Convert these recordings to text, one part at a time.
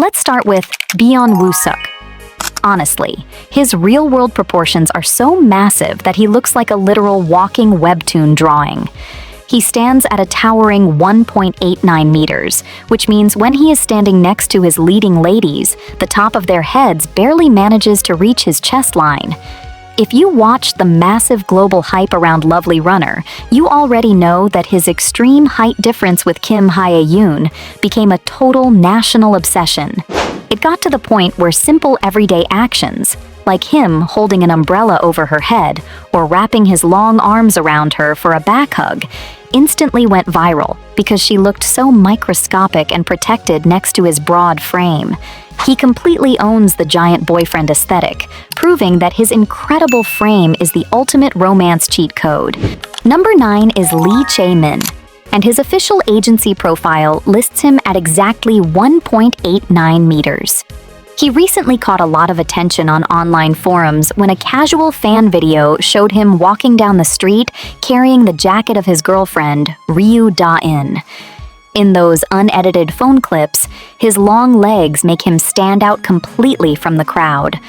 Let's start with Byeon Woo Seok. Honestly, his real-world proportions are so massive that he looks like a literal walking webtoon drawing. He stands at a towering 1.89 meters, which means when he is standing next to his leading ladies, the top of their heads barely manages to reach his chest line. If you watched the massive global hype around Lovely Runner, you already know that his extreme height difference with Kim Hye-yoon became a total national obsession. It got to the point where simple everyday actions, like him holding an umbrella over her head or wrapping his long arms around her for a back hug, instantly went viral because she looked so microscopic and protected next to his broad frame. He completely owns the giant boyfriend aesthetic, proving that his incredible frame is the ultimate romance cheat code. Number 9 is Chae Min, and his official agency profile lists him at exactly 1.89 meters. He recently caught a lot of attention on online forums when a casual fan video showed him walking down the street carrying the jacket of his girlfriend, Ryu Da-in. In those unedited phone clips, his long legs make him stand out completely from the crowd.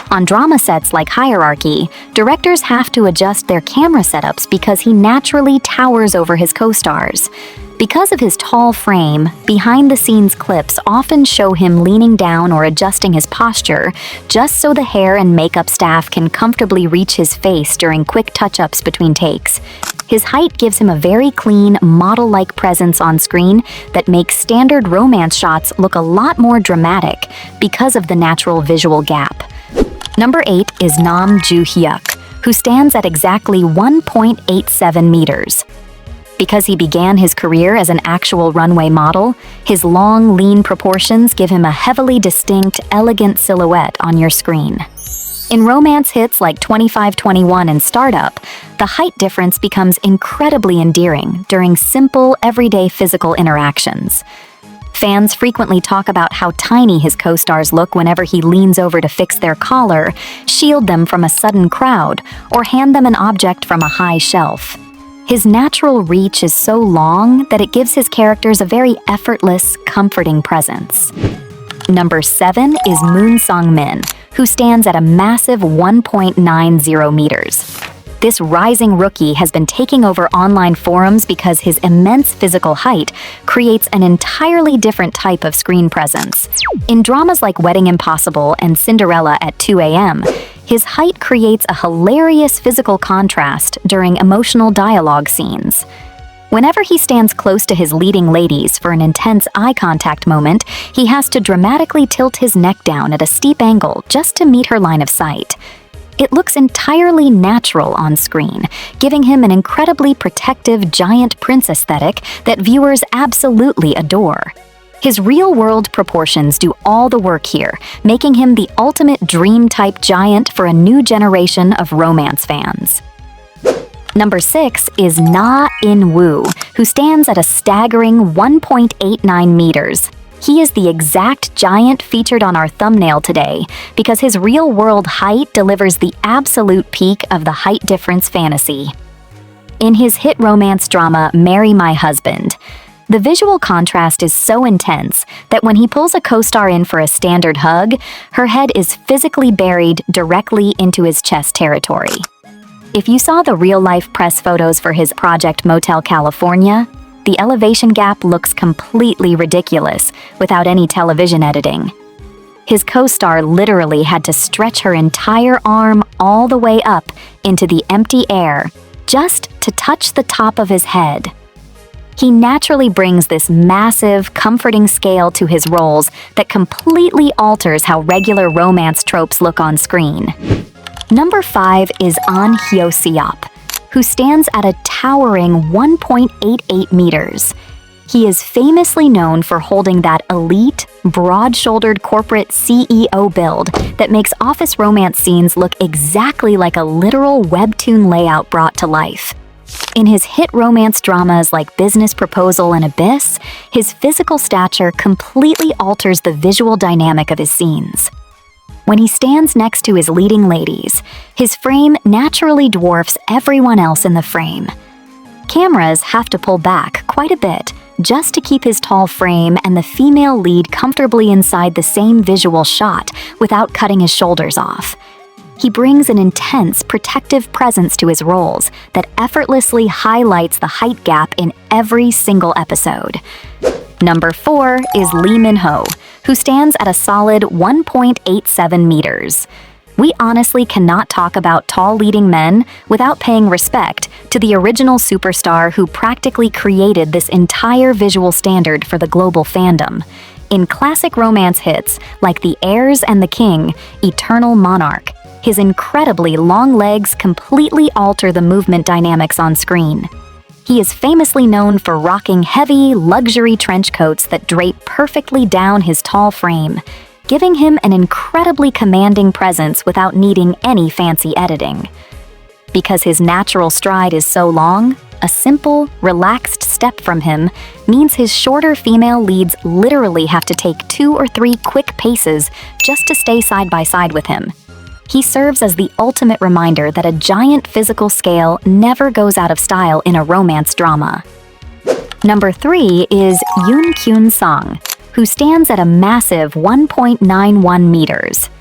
On drama sets like Hierarchy, directors have to adjust their camera setups because he naturally towers over his co-stars. Because of his tall frame, behind-the-scenes clips often show him leaning down or adjusting his posture, just so the hair and makeup staff can comfortably reach his face during quick touch-ups between takes. His height gives him a very clean, model-like presence on screen that makes standard romance shots look a lot more dramatic because of the natural visual gap. Number 8 is Joo Hyuk, who stands at exactly 1.87 meters. Because he began his career as an actual runway model, his long, lean proportions give him a heavily distinct, elegant silhouette on your screen. In romance hits like 2521 and Startup, the height difference becomes incredibly endearing during simple, everyday physical interactions. Fans frequently talk about how tiny his co-stars look whenever he leans over to fix their collar, shield them from a sudden crowd, or hand them an object from a high shelf. His natural reach is so long that it gives his characters a very effortless, comforting presence. Number 7 is Sung Min, who stands at a massive 1.90 meters. This rising rookie has been taking over online forums because his immense physical height creates an entirely different type of screen presence. In dramas like Wedding Impossible and Cinderella at 2 a.m., his height creates a hilarious physical contrast during emotional dialogue scenes. Whenever he stands close to his leading ladies for an intense eye contact moment, he has to dramatically tilt his neck down at a steep angle just to meet her line of sight. It looks entirely natural on screen, giving him an incredibly protective giant prince aesthetic that viewers absolutely adore. His real-world proportions do all the work here, making him the ultimate dream-type giant for a new generation of romance fans. Number 6 is Na In-woo, who stands at a staggering 1.89 meters. He is the exact giant featured on our thumbnail today because his real-world height delivers the absolute peak of the height difference fantasy. In his hit romance drama Marry My Husband, the visual contrast is so intense that when he pulls a co-star in for a standard hug, her head is physically buried directly into his chest territory. If you saw the real-life press photos for his project Motel California, the elevation gap looks completely ridiculous without any television editing. His co-star literally had to stretch her entire arm all the way up into the empty air just to touch the top of his head. He naturally brings this massive, comforting scale to his roles that completely alters how regular romance tropes look on screen. Number 5 is Ahn Hyo Seop, who stands at a towering 1.88 meters. He is famously known for holding that elite, broad-shouldered corporate CEO build that makes office romance scenes look exactly like a literal webtoon layout brought to life. In his hit romance dramas like Business Proposal and Abyss, his physical stature completely alters the visual dynamic of his scenes. When he stands next to his leading ladies, his frame naturally dwarfs everyone else in the frame. Cameras have to pull back quite a bit just to keep his tall frame and the female lead comfortably inside the same visual shot without cutting his shoulders off. He brings an intense, protective presence to his roles that effortlessly highlights the height gap in every single episode. Number 4 is Lee Min-ho, who stands at a solid 1.87 meters. We honestly cannot talk about tall leading men without paying respect to the original superstar who practically created this entire visual standard for the global fandom. In classic romance hits like The Heirs and the King, Eternal Monarch, his incredibly long legs completely alter the movement dynamics on screen. He is famously known for rocking heavy, luxury trench coats that drape perfectly down his tall frame, giving him an incredibly commanding presence without needing any fancy editing. Because his natural stride is so long, a simple, relaxed step from him means his shorter female leads literally have to take 2 or 3 quick paces just to stay side by side with him. He serves as the ultimate reminder that a giant physical scale never goes out of style in a romance drama. Number 3 is Yoon Kyun-sung, who stands at a massive 1.91 meters.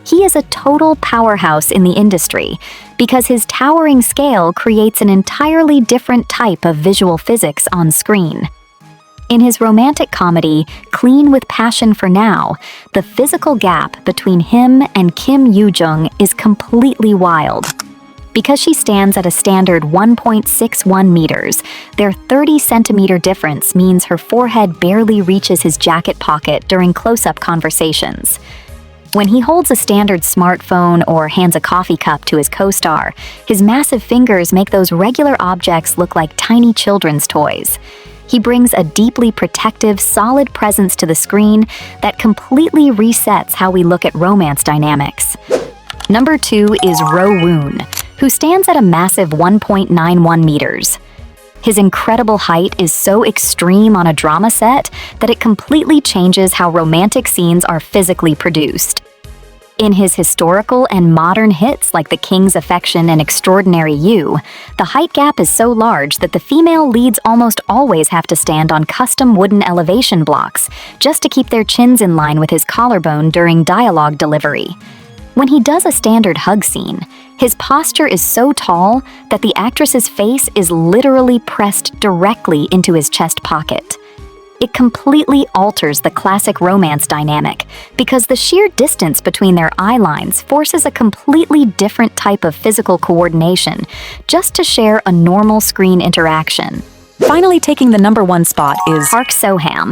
He is a total powerhouse in the industry because his towering scale creates an entirely different type of visual physics on screen. In his romantic comedy, Clean with Passion for Now, the physical gap between him and Kim Yoo-jung is completely wild. Because she stands at a standard 1.61 meters, their 30-centimeter difference means her forehead barely reaches his jacket pocket during close-up conversations. When he holds a standard smartphone or hands a coffee cup to his co-star, his massive fingers make those regular objects look like tiny children's toys. He brings a deeply protective, solid presence to the screen that completely resets how we look at romance dynamics. Number 2 is Rowoon, who stands at a massive 1.91 meters. His incredible height is so extreme on a drama set that it completely changes how romantic scenes are physically produced. In his historical and modern hits like The King's Affection and Extraordinary You, the height gap is so large that the female leads almost always have to stand on custom wooden elevation blocks just to keep their chins in line with his collarbone during dialogue delivery. When he does a standard hug scene, his posture is so tall that the actress's face is literally pressed directly into his chest pocket. It completely alters the classic romance dynamic because the sheer distance between their eye lines forces a completely different type of physical coordination just to share a normal screen interaction. Finally, taking the number 1 spot is Park So-ham,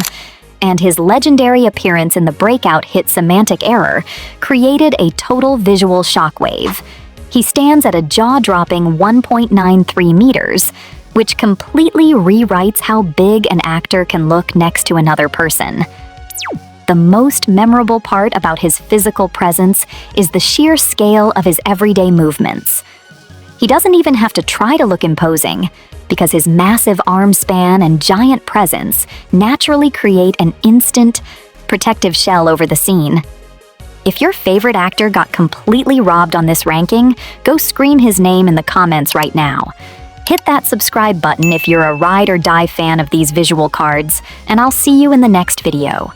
and his legendary appearance in the breakout hit Semantic Error created a total visual shockwave. He stands at a jaw-dropping 1.93 meters, which completely rewrites how big an actor can look next to another person. The most memorable part about his physical presence is the sheer scale of his everyday movements. He doesn't even have to try to look imposing, because his massive arm span and giant presence naturally create an instant, protective shell over the scene. If your favorite actor got completely robbed on this ranking, go scream his name in the comments right now. Hit that subscribe button if you're a ride or die fan of these visual cards, and I'll see you in the next video.